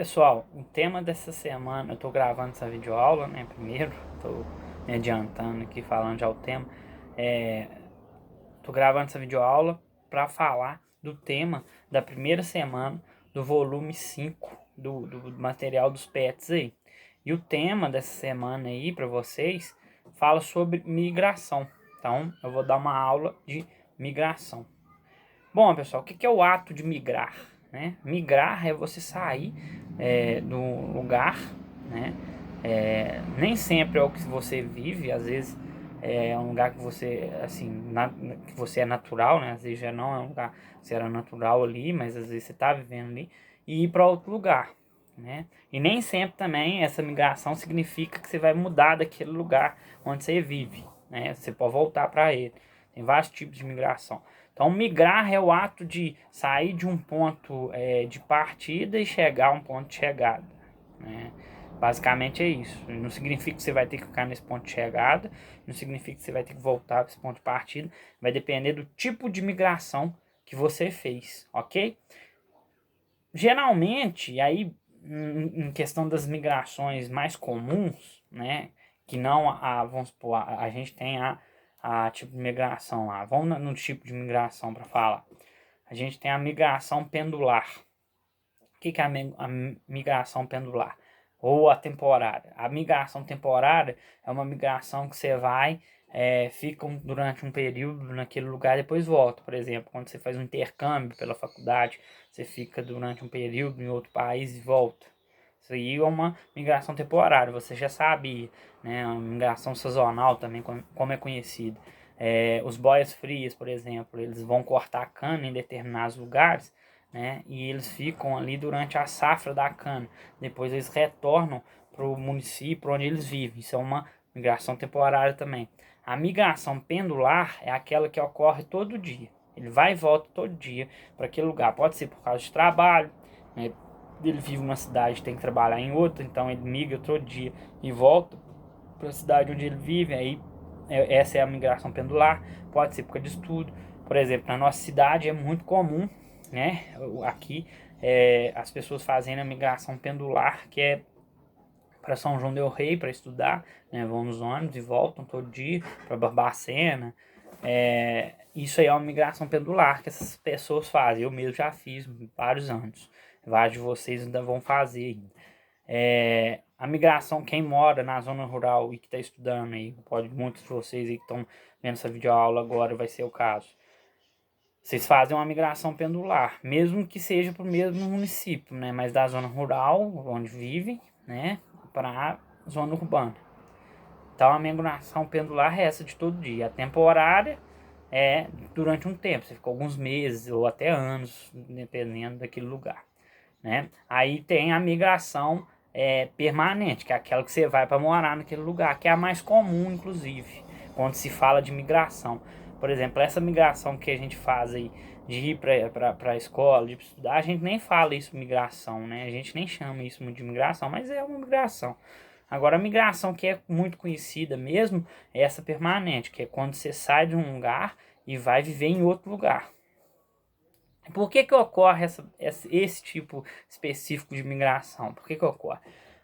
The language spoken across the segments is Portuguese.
Pessoal, o tema dessa semana, eu tô gravando essa videoaula, né, primeiro, tô me adiantando aqui falando já o tema, é, tô gravando essa videoaula para falar do tema da primeira semana do volume 5 do material dos PETs aí. E o tema dessa semana aí para vocês fala sobre migração, então eu vou dar uma aula de migração. Bom, pessoal, o que é o ato de migrar? Né? Migrar é você sair do lugar, né? Nem sempre é o que você vive, às vezes é um lugar que você, assim, que você é natural, né? Às vezes já não é um lugar que você era natural ali, mas às vezes você está vivendo ali, e ir para outro lugar, né? E nem sempre também essa migração significa que você vai mudar daquele lugar onde você vive, né? Você pode voltar para ele. Tem vários tipos de migração. Então, migrar é o ato de sair de um ponto de partida e chegar a um ponto de chegada, né? Basicamente é isso. Não significa que você vai ter que ficar nesse ponto de chegada, não significa que você vai ter que voltar para esse ponto de partida. Vai depender do tipo de migração que você fez, ok? Geralmente, aí em questão das migrações mais comuns, né? Que não vamos supor, a gente tem a tipo de migração lá. Vamos no tipo de migração para falar. A gente tem a migração pendular. O que é a migração pendular? Ou a temporária. A migração temporária é uma migração que você vai, fica durante um período naquele lugar e depois volta. Por exemplo, quando você faz um intercâmbio pela faculdade, você fica durante um período em outro país e volta. Isso aí é uma migração temporária, você já sabe, né? Uma migração sazonal também, como é conhecido. Os boias frias, por exemplo, eles vão cortar a cana em determinados lugares, né? E eles ficam ali durante a safra da cana. Depois eles retornam para o município onde eles vivem. Isso é uma migração temporária também. A migração pendular é aquela que ocorre todo dia. Ele vai e volta todo dia para aquele lugar. Pode ser por causa de trabalho, né? Ele vive numa cidade, tem que trabalhar em outra, então ele migra todo dia e volta para a cidade onde ele vive. Aí essa é a migração pendular. Pode ser por causa de estudo. Por exemplo, na nossa cidade é muito comum, né? Aqui as pessoas fazendo a migração pendular, que é para São João del Rei para estudar, né? Vão nos ônibus e voltam todo dia para Barbacena. Isso aí é uma migração pendular que essas pessoas fazem. Eu mesmo já fiz vários anos. Vários de vocês ainda vão fazer ainda. A migração, quem mora na zona rural e que está estudando aí, muitos de vocês aí que estão vendo essa videoaula agora vai ser o caso. Vocês fazem uma migração pendular, mesmo que seja para o mesmo município, né? Mas da zona rural, onde vivem, né? Para a zona urbana. Então a migração pendular é essa de todo dia. A temporária é durante um tempo, você fica alguns meses ou até anos, dependendo daquele lugar, né? Aí tem a migração permanente, que é aquela que você vai para morar naquele lugar, que é a mais comum, inclusive, quando se fala de migração. Por exemplo, essa migração que a gente faz aí, de ir para a escola, de estudar, a gente nem fala isso migração, né? A gente nem chama isso de migração, mas é uma migração. Agora, a migração que é muito conhecida mesmo é essa permanente, que é quando você sai de um lugar e vai viver em outro lugar. Por que ocorre esse tipo específico de migração? Por que ocorre?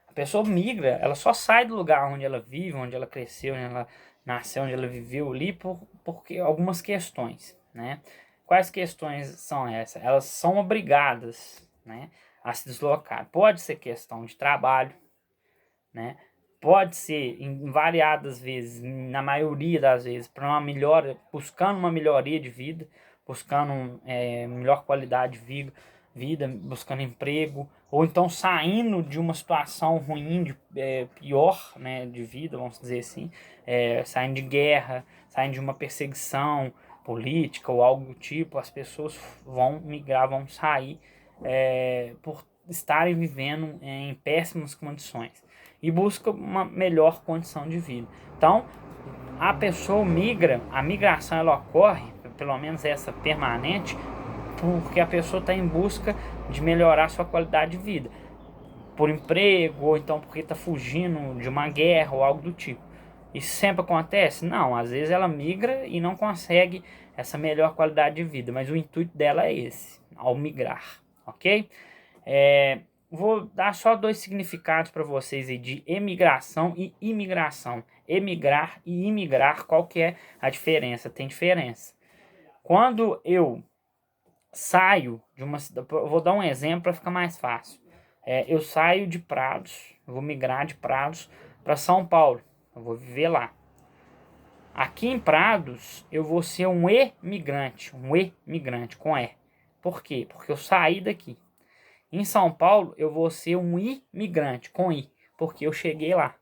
A pessoa migra, ela só sai do lugar onde ela vive, onde ela cresceu, onde ela nasceu, onde ela viveu ali, porque algumas questões, né? Quais questões são essas? Elas são obrigadas, né, a se deslocar. Pode ser questão de trabalho, né? Pode ser, em variadas vezes, na maioria das vezes, para uma melhora, buscando uma melhoria de vida, buscando melhor qualidade de vida, buscando emprego, ou então saindo de uma situação ruim, pior, né, de vida, vamos dizer assim, saindo de guerra, saindo de uma perseguição política ou algo do tipo. As pessoas vão migrar, vão sair por estarem vivendo em péssimas condições e busca uma melhor condição de vida. Então, a pessoa migra, a migração ela ocorre, pelo menos essa permanente, porque a pessoa está em busca de melhorar sua qualidade de vida, por emprego, ou então porque está fugindo de uma guerra ou algo do tipo. Isso sempre acontece? Não, às vezes ela migra e não consegue essa melhor qualidade de vida, mas o intuito dela é esse, ao migrar, ok? vou dar só dois significados para vocês aí de emigração e imigração. Emigrar e imigrar, qual que é a diferença? Tem diferença. Quando eu saio de uma cidade, vou dar um exemplo para ficar mais fácil. Eu saio de Prados, eu vou migrar de Prados para São Paulo, eu vou viver lá. Aqui em Prados, eu vou ser um emigrante com E. Por quê? Porque eu saí daqui. Em São Paulo, eu vou ser um imigrante com I, porque eu cheguei lá.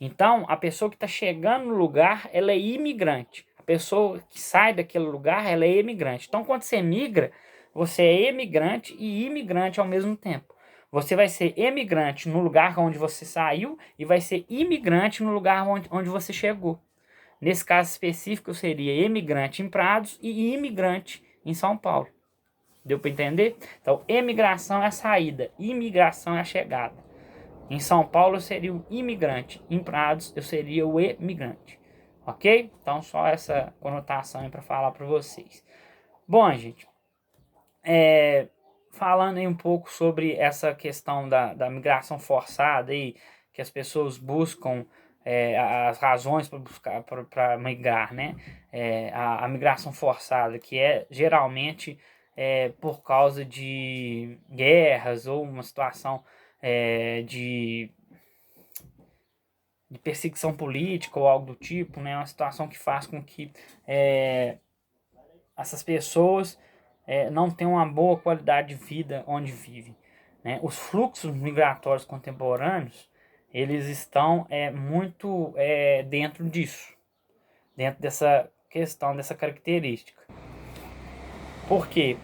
Então, a pessoa que está chegando no lugar, ela é imigrante. A pessoa que sai daquele lugar, ela é imigrante. Então, quando você migra, você é imigrante e imigrante ao mesmo tempo. Você vai ser emigrante no lugar onde você saiu e vai ser imigrante no lugar onde você chegou. Nesse caso específico, eu seria emigrante em Prados e imigrante em São Paulo. Deu para entender? Então, emigração é a saída, imigração é a chegada. Em São Paulo eu seria o imigrante, em Prados eu seria o emigrante. Ok? Então, só essa conotação para falar para vocês. Bom, gente, falando aí um pouco sobre essa questão da migração forçada aí, que as pessoas buscam as razões para buscar para migrar, né? A migração forçada, que é geralmente por causa de guerras ou uma situação de perseguição política ou algo do tipo, né? Uma situação que faz com que essas pessoas não tenham uma boa qualidade de vida onde vivem, né? Os fluxos migratórios contemporâneos, eles estão muito dentro disso, dentro dessa questão, dessa característica. Por quê?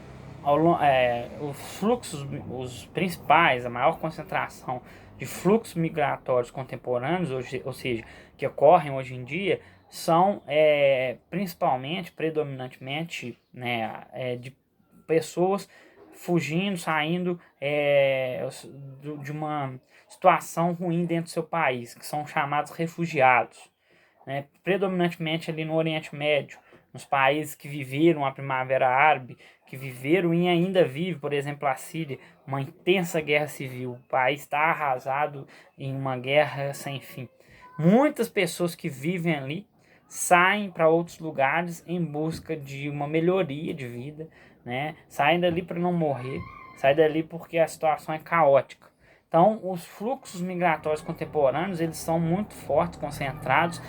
Os fluxos, os principais, a maior concentração de fluxos migratórios contemporâneos, ou seja, que ocorrem hoje em dia, são principalmente, predominantemente, né, de pessoas fugindo, saindo de uma situação ruim dentro do seu país, que são chamados refugiados, né, predominantemente ali no Oriente Médio, nos países que viveram a Primavera Árabe, que viveram e ainda vive, por exemplo, a Síria, uma intensa guerra civil. O país está arrasado em uma guerra sem fim. Muitas pessoas que vivem ali saem para outros lugares em busca de uma melhoria de vida, né? Saem dali para não morrer, saem dali porque a situação é caótica. Então, os fluxos migratórios contemporâneos, eles são muito fortes, concentrados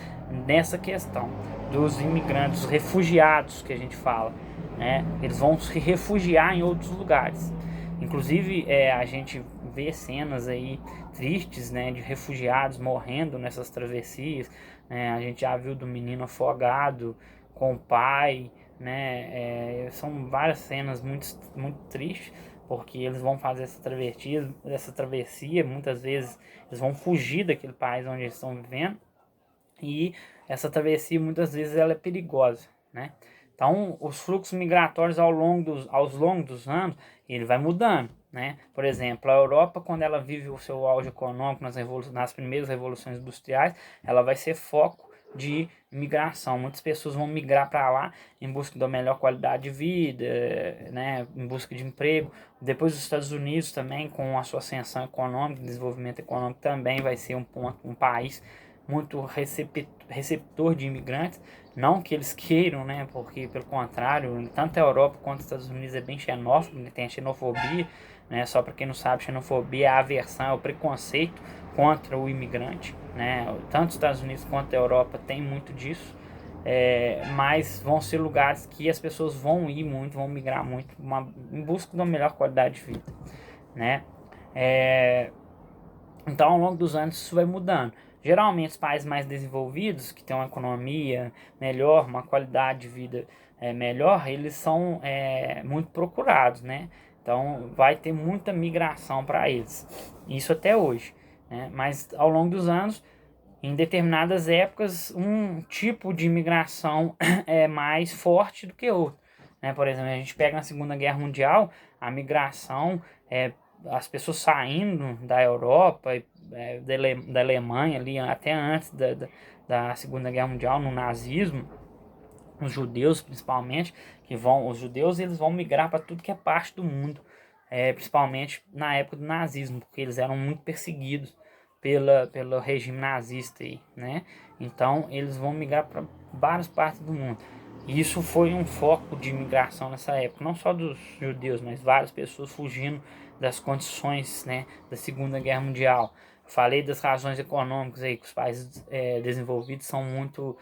nessa questão dos imigrantes, os refugiados que a gente fala, né? Eles vão se refugiar em outros lugares. Inclusive, a gente vê cenas aí tristes, né, de refugiados morrendo nessas travessias, né? A gente já viu do menino afogado com o pai, né? São várias cenas muito, muito tristes, porque eles vão fazer essa travessia, muitas vezes eles vão fugir daquele país onde eles estão vivendo, e essa travessia muitas vezes ela é perigosa, né? Então, os fluxos migratórios aos longos dos anos, ele vai mudando, né? Por exemplo, a Europa, quando ela vive o seu auge econômico nas primeiras revoluções industriais, ela vai ser foco de migração. Muitas pessoas vão migrar para lá em busca da melhor qualidade de vida, né? Em busca de emprego. Depois, os Estados Unidos também, com a sua ascensão econômica, desenvolvimento econômico, também vai ser um país muito receptor de imigrantes, não que eles queiram, né, porque pelo contrário, tanto a Europa quanto os Estados Unidos é bem xenófobo, né, tem a xenofobia, né, só para quem não sabe, xenofobia é a aversão, é o preconceito contra o imigrante, né, tanto os Estados Unidos quanto a Europa tem muito disso, mas vão ser lugares que as pessoas vão ir muito, vão migrar muito, em busca de uma melhor qualidade de vida, né. Então, ao longo dos anos, isso vai mudando. Geralmente, os países mais desenvolvidos, que têm uma economia melhor, uma qualidade de vida melhor, eles são muito procurados, né? Então, vai ter muita migração para eles. Isso até hoje, né? Mas, ao longo dos anos, em determinadas épocas, um tipo de imigração é mais forte do que outro, né? Por exemplo, a gente pega na Segunda Guerra Mundial, a migração, as pessoas saindo da Europa, da Alemanha, ali, até antes da Segunda Guerra Mundial, no nazismo, os judeus principalmente, os judeus eles vão migrar para tudo que é parte do mundo. principalmente na época do nazismo, porque eles eram muito perseguidos pelo regime nazista aí, né? Então eles vão migrar para várias partes do mundo. E isso foi um foco de imigração nessa época, não só dos judeus, mas várias pessoas fugindo das condições, né, da Segunda Guerra Mundial. Falei das razões econômicas aí, que os países desenvolvidos são muito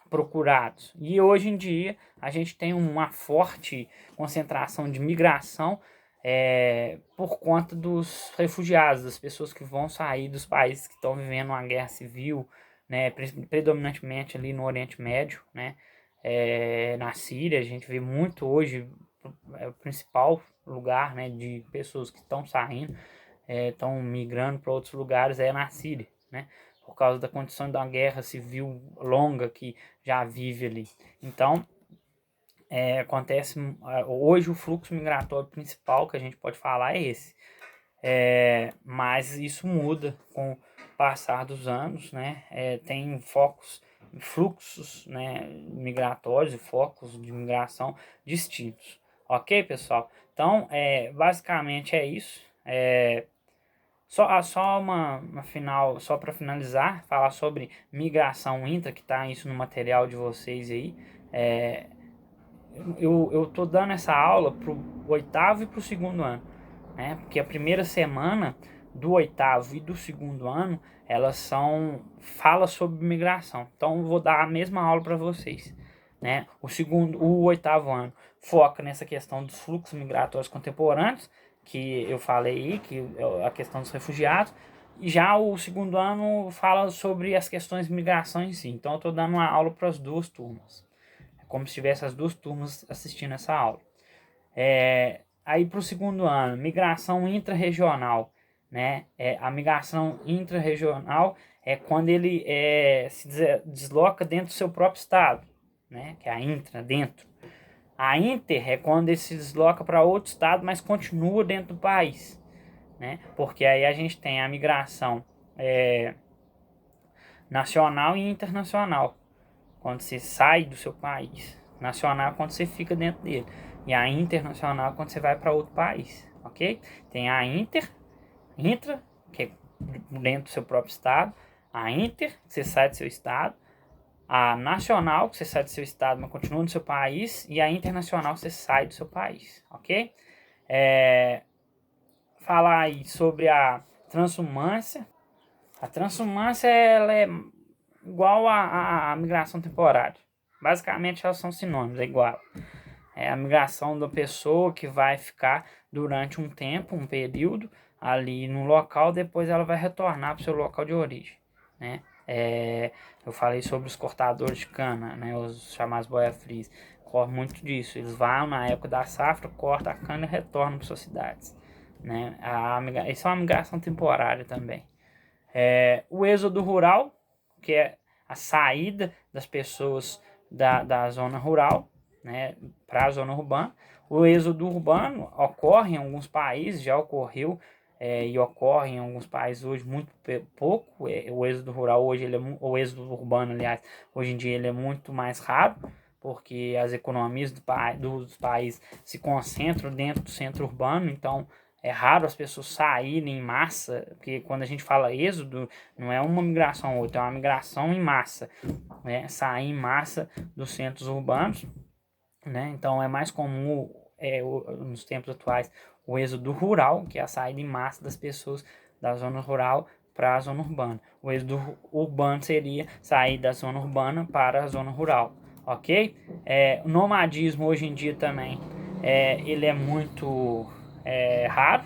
procurados. E hoje em dia a gente tem uma forte concentração de migração por conta dos refugiados, das pessoas que vão sair dos países que estão vivendo uma guerra civil, né, predominantemente ali no Oriente Médio, né, na Síria. A gente vê muito hoje, o principal lugar, né, de pessoas que estão saindo, estão migrando para outros lugares na Síria, né, por causa da condição da guerra civil longa que já vive ali. Então, acontece hoje o fluxo migratório principal que a gente pode falar é esse. Mas isso muda com o passar dos anos, né? Tem fluxos, né, migratórios e focos de migração distintos. Ok, pessoal? Então, basicamente é isso. Só uma final, só para finalizar, falar sobre migração intra, que está isso no material de vocês aí. Eu tô dando essa aula pro oitavo e pro segundo ano, né? Porque a primeira semana do oitavo e do segundo ano, fala sobre migração. Então eu vou dar a mesma aula para vocês, né? O oitavo ano foca nessa questão dos fluxos migratórios contemporâneos, que eu falei aí, que é a questão dos refugiados. E já o segundo ano fala sobre as questões de migração em si. Então eu estou dando uma aula para as duas turmas, como se tivesse as duas turmas assistindo essa aula. Aí para o segundo ano, migração intra-regional, né? A migração intra-regional é quando ele se desloca dentro do seu próprio estado, né? Que é a intra, dentro. A inter é quando ele se desloca para outro estado, mas continua dentro do país, né? Porque aí a gente tem a migração nacional e internacional, quando você sai do seu país. Nacional, quando você fica dentro dele. E a internacional, quando você vai para outro país, ok? Tem a intra, que é dentro do seu próprio estado. A inter, que você sai do seu estado. A nacional, que você sai do seu estado, mas continua no seu país. E a internacional, que você sai do seu país, ok? Falar aí sobre a transhumância. A transhumância, ela é igual a migração temporária. Basicamente elas são sinônimos, é igual. É a migração da pessoa que vai ficar durante um tempo, um período ali no local, depois ela vai retornar para o seu local de origem, né? Eu falei sobre os cortadores de cana, né? Os chamados boia-frios. Corre muito disso. Eles vão na época da safra, cortam a cana e retornam para suas cidades, né? Isso é uma migração temporária também. O êxodo rural, que é a saída das pessoas da zona rural, né, para a zona urbana. O êxodo urbano ocorre em alguns países, já ocorreu e ocorre em alguns países hoje muito pouco. O êxodo rural hoje, o êxodo urbano, aliás, hoje em dia ele é muito mais raro, porque as economias dos países se concentram dentro do centro urbano. Então é raro as pessoas saírem em massa, porque quando a gente fala êxodo, não é uma migração ou outra, é uma migração em massa, né? Sair em massa dos centros urbanos, né? Então é mais comum nos tempos atuais o êxodo rural, que é a saída em massa das pessoas da zona rural para a zona urbana. O êxodo urbano seria sair da zona urbana para a zona rural, ok? O nomadismo hoje em dia também ele é muito raro,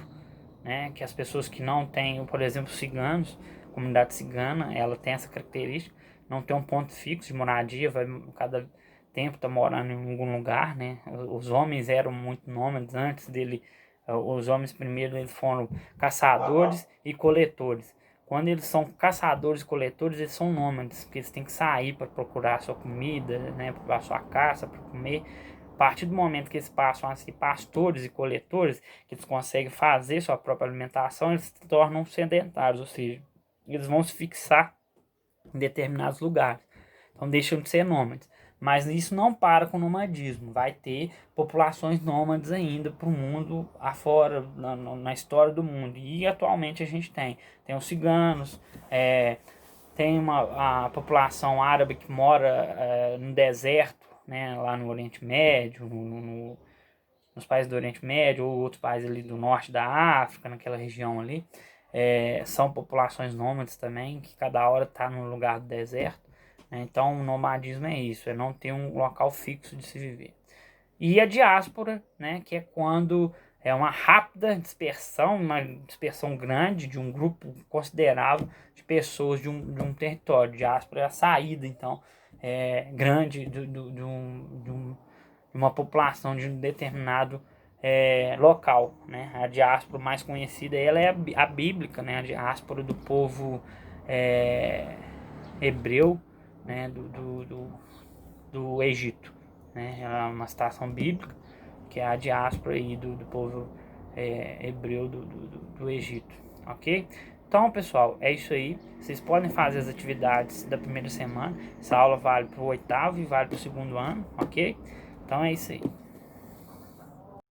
né? Que as pessoas que não têm, por exemplo, ciganos, comunidade cigana, ela tem essa característica, não tem um ponto fixo de moradia, vai cada tempo tá morando em algum lugar, né? Os homens eram muito nômades antes dele. Os homens primeiro eles foram caçadores e coletores. Quando eles são caçadores e coletores, eles são nômades, porque eles têm que sair para procurar a sua comida, né, para a sua caça, para comer. A partir do momento que eles passam a ser pastores e coletores, que eles conseguem fazer sua própria alimentação, eles se tornam sedentários, ou seja, eles vão se fixar em determinados lugares. Então deixam de ser nômades. Mas isso não para com o nomadismo, vai ter populações nômades ainda para o mundo afora, na história do mundo. E atualmente a gente tem os ciganos, tem a população árabe que mora no deserto, né, lá no Oriente Médio, nos países do Oriente Médio, ou outros países ali do norte da África, naquela região ali. São populações nômades também, que cada hora está num lugar do deserto. Né? Então, o nomadismo é isso, é não ter um local fixo de se viver. E a diáspora, né, que é quando é uma rápida dispersão, uma dispersão grande de um grupo considerável de pessoas de um território. Diáspora é a saída, então, grande de uma população de um determinado local. Né? A diáspora mais conhecida ela é a bíblica, né? A diáspora do povo hebreu, né? do Egito. Né? É uma citação bíblica, que é a diáspora aí do povo hebreu do Egito, ok? Então, pessoal, é isso aí. Vocês podem fazer as atividades da primeira semana. Essa aula vale para o 8º e vale para o 2º ano, ok? Então é isso aí.